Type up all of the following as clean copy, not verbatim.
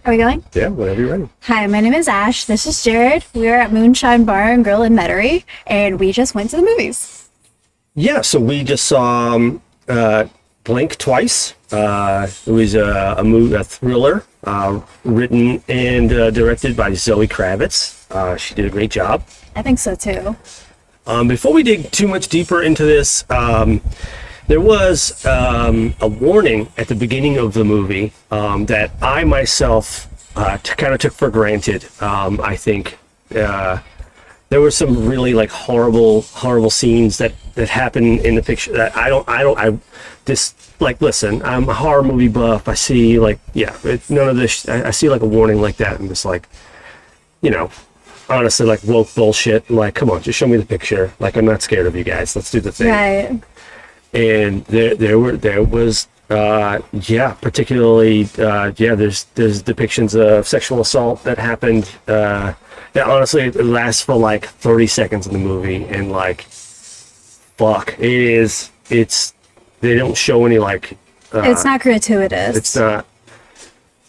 Are we going? Yeah, whenever you're ready. Hi, my name is Ash. This is Jared. We are at Moonshine Bar and Grill in Metairie, and we just went to the movies. Yeah, so we just saw Blink twice. It was a thriller written and directed by Zoe Kravitz. She did a great job. I think so too. Before we dig too much deeper into this, there was a warning at the beginning of the movie that I myself kind of took for granted. I think there were some really like horrible scenes that happen in the picture that listen, I'm a horror movie buff. I see none of this. I see like a warning like that. I'm just like, honestly, like woke bullshit. Like, come on, just show me the picture. Like, I'm not scared of you guys. Let's do the thing. Right. And there was particularly there's depictions of sexual assault that happened. Honestly, it lasts for like 30 seconds in the movie, and like, fuck, it's they don't show any like. It's not gratuitous. It's not,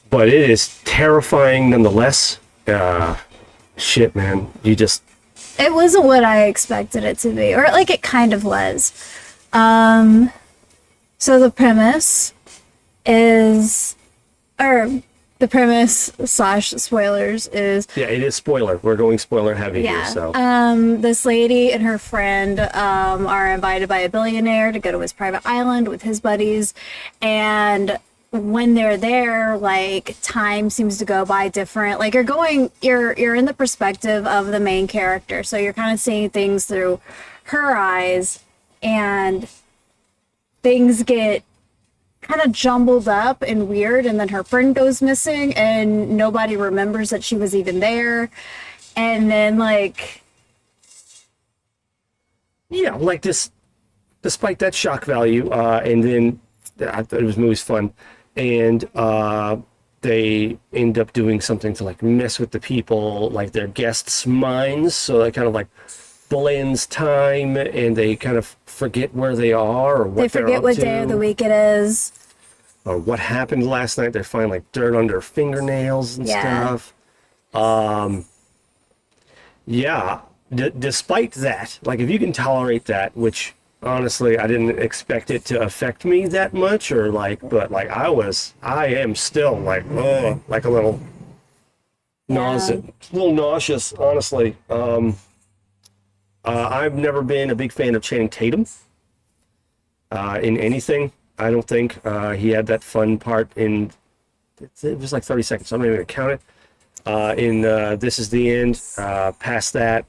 but it is terrifying nonetheless. Shit, man, It wasn't what I expected it to be, or like it kind of was. So the premise is, or the premise / spoilers is... Yeah, it is spoiler. We're going spoiler heavy here, so... this lady and her friend are invited by a billionaire to go to his private island with his buddies, and when they're there, like, time seems to go by different. Like, you're in the perspective of the main character, so you're kind of seeing things through her eyes, and things get kind of jumbled up and weird, and then her friend goes missing and nobody remembers that she was even there. And then like, yeah, like this, despite that shock value, and then I thought the movie's fun, and they end up doing something to like mess with the people, like their guests' minds, so they kind of like blends time, and they kind of forget where they are, or what they forget what day of the week it is, or what happened last night. They find like dirt under fingernails and stuff. Despite that, like, if you can tolerate that, which honestly I didn't expect it to affect me that much, or like, but like I am still like, like a little nauseous, honestly. I've never been a big fan of Channing Tatum in anything. I don't think he had that fun part in. It was like 30 seconds. So I'm not even gonna count it. In This Is the End. Past that,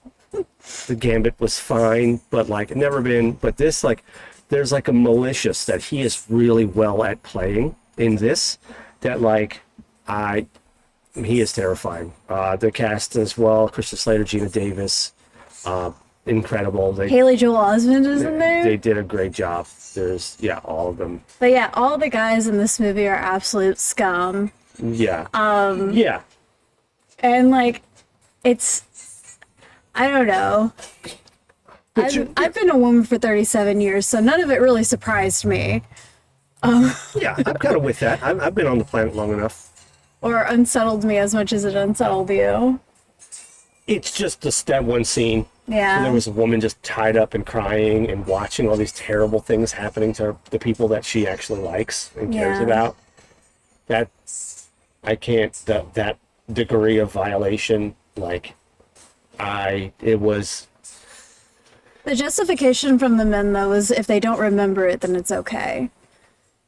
the Gambit was fine, but like never been. But this, like, there's like a malicious that he is really well at playing in this. That like he is terrifying. The cast as well: Kristen Slater, Gina Davis. Incredible. Haley Joel Osment is in there. They did a great job. There's all of them. But yeah, all the guys in this movie are absolute scum. Yeah. And like, it's, I don't know. I've been a woman for 37 years, so none of it really surprised me. Yeah, I'm kind of with that. I've been on the planet long enough. Or unsettled me as much as it unsettled you. It's just that one scene. Yeah. And there was a woman just tied up and crying and watching all these terrible things happening to the people that she actually likes and cares about. That, I can't, that degree of violation, like, it was... The justification from the men, though, is if they don't remember it, then it's okay.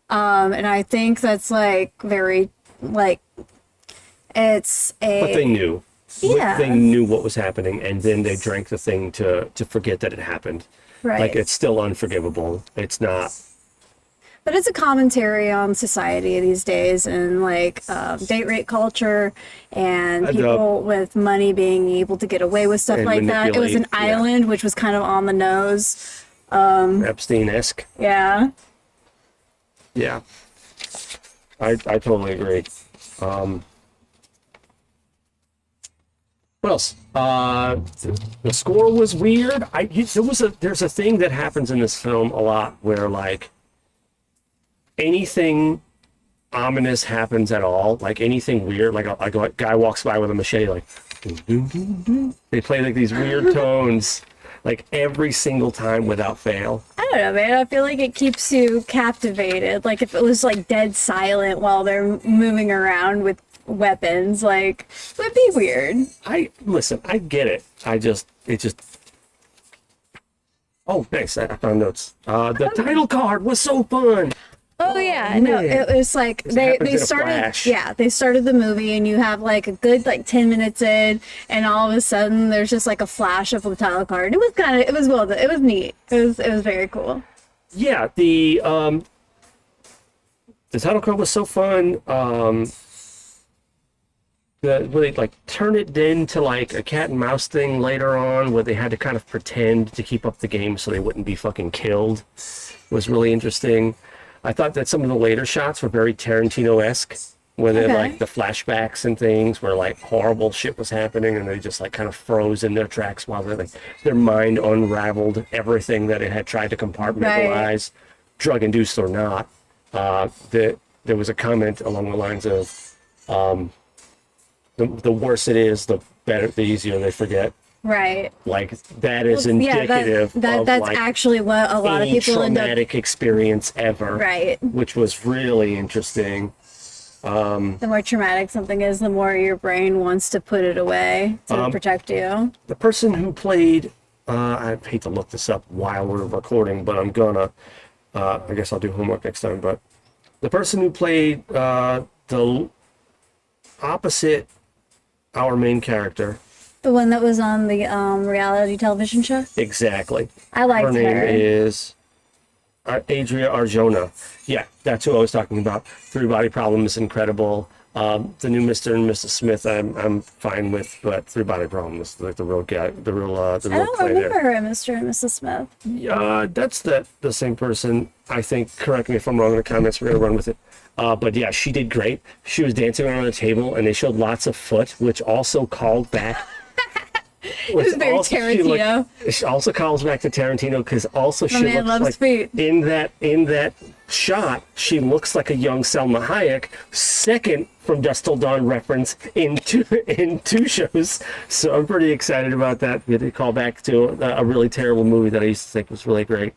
And I think that's, like, very, like, it's a... But they knew. Yeah. They knew what was happening, and then they drank the thing to forget that it happened. Right. Like, it's still unforgivable. It's not. But it's a commentary on society these days, and like date rape culture, and people with money being able to get away with stuff like that. It was an island, which was kind of on the nose. Epstein-esque. Yeah. Yeah. I totally agree. What else? The score was weird. There's a thing that happens in this film a lot where like anything ominous happens at all, like anything weird, like a guy walks by with a machete, like doo, doo, doo, doo. They play like these weird tones, like every single time without fail. I don't know, man. I feel like it keeps you captivated. Like if it was like dead silent while they're moving around with weapons, like it would be weird. I get it. It just. Oh, nice. I found notes. The title card was so fun. Oh yeah, no, it was like they started, they started the movie and you have like a good like 10 minutes in, and all of a sudden there's just like a flash of the title card. It was well done. It was neat. It was very cool. Yeah, the title card was so fun. Where they like turn it into like a cat and mouse thing later on, where they had to kind of pretend to keep up the game so they wouldn't be fucking killed, was really interesting. I thought that some of the later shots were very Tarantino-esque, where they're like the flashbacks and things where like horrible shit was happening and they just like kind of froze in their tracks while they're like their mind unraveled everything that it had tried to compartmentalize, drug induced or not. There was a comment along the lines of the worse it is, the better, the easier they forget. Right. Like that is indicative of that's like actually what a lot of people end up. Traumatic experience ever. Right. Which was really interesting. The more traumatic something is, the more your brain wants to put it away to protect you. The person who played, I hate to look this up while we're recording, but I'm gonna. I guess I'll do homework next time. But the person who played the opposite our main character. The one that was on the reality television show? Exactly. I liked her. Her name is Adria Arjona. Yeah, that's who I was talking about. Three Body Problem is incredible. The new Mr. and Mrs. Smith, I'm fine with, but Three Body Problem is like the real guy, the real I don't play remember there. her, Mr. and Mrs. Smith. That's the same person. I think. Correct me if I'm wrong in the comments. We're gonna run with it. But yeah, she did great. She was dancing around the table, and they showed lots of foot, which also called back. It was very Tarantino. She also calls back to Tarantino because also she looks like feet. in that shot she looks like a young Selma Hayek, second from Dusk Till Dawn reference in two shows. So I'm pretty excited about that. We had to call back to a really terrible movie that I used to think was really great.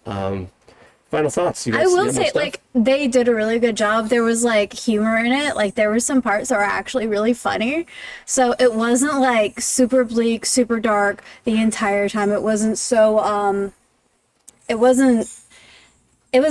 Final thoughts? I will say, like, they did a really good job. There was, like, humor in it. Like, there were some parts that were actually really funny. So it wasn't, like, super bleak, super dark the entire time. It wasn't so, it was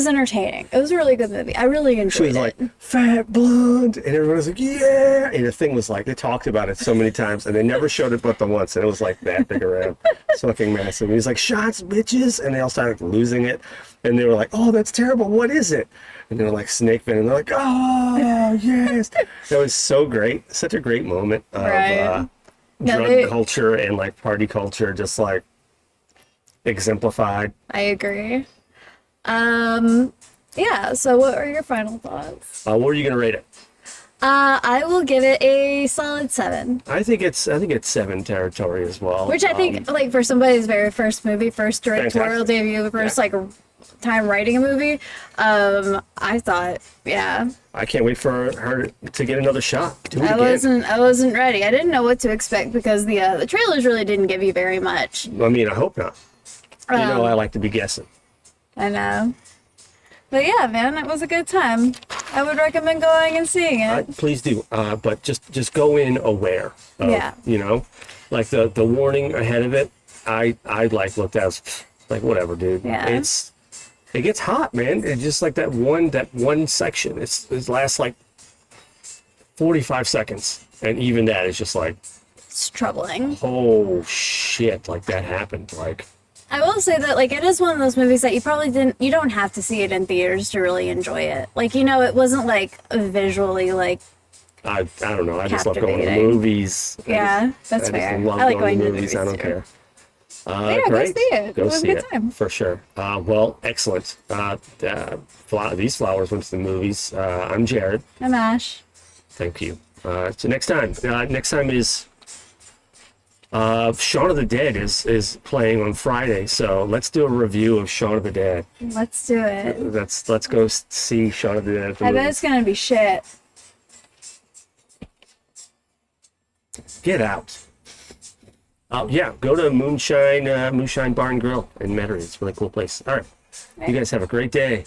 entertaining. It was a really good movie. I really enjoyed it. She was like, fat blonde, and everyone was like, yeah. And the thing was like, they talked about it so many times, and they never showed it but the once, and it was like that big around. It's fucking massive. And he's like, shots, bitches, and they all started losing it. And they were like, oh, that's terrible. What is it? And they were like snake venom. And they're like, oh, yes. That was so great. Such a great moment of drug culture and like party culture, just like exemplified. I agree. Yeah, so what are your final thoughts? What are you going to rate it? I will give it a solid 7. I think it's 7 territory as well. Which I think, like, for somebody's very first movie, first directorial debut, first, like, time writing a movie, I thought, yeah. I can't wait for her to get another shot. I wasn't ready. I didn't know what to expect because the trailers really didn't give you very much. I mean, I hope not. You know, I like to be guessing. I know. But yeah, man, it was a good time. I would recommend going and seeing it. Please do. But just go in aware of, you know, like the warning ahead of it. I like looked at like, whatever, dude. Yeah. It gets hot, man. It's just like that one section. It lasts like 45 seconds. And even that is just like, it's troubling. Oh shit, like that happened. Like, I will say that, like, it is one of those movies that you don't have to see it in theaters to really enjoy it. Like, you know, it wasn't, like, visually, like, I don't know. I just love going to movies. Yeah, that's fair. I like going to movies. I don't care. Yeah, great. Go see it. Go it was see a good time. For sure. Well, excellent. These flowers went to the movies. I'm Jared. I'm Ash. Thank you. So next time is Shaun of the Dead is playing on Friday, so let's do a review of Shaun of the Dead. Let's do it. Let's go see Shaun of the Dead at the I bet movies. it's gonna be shit. Get out. Yeah, go to Moonshine Bar and Grill in Metairie. It's a really cool place. All right. You guys have a great day.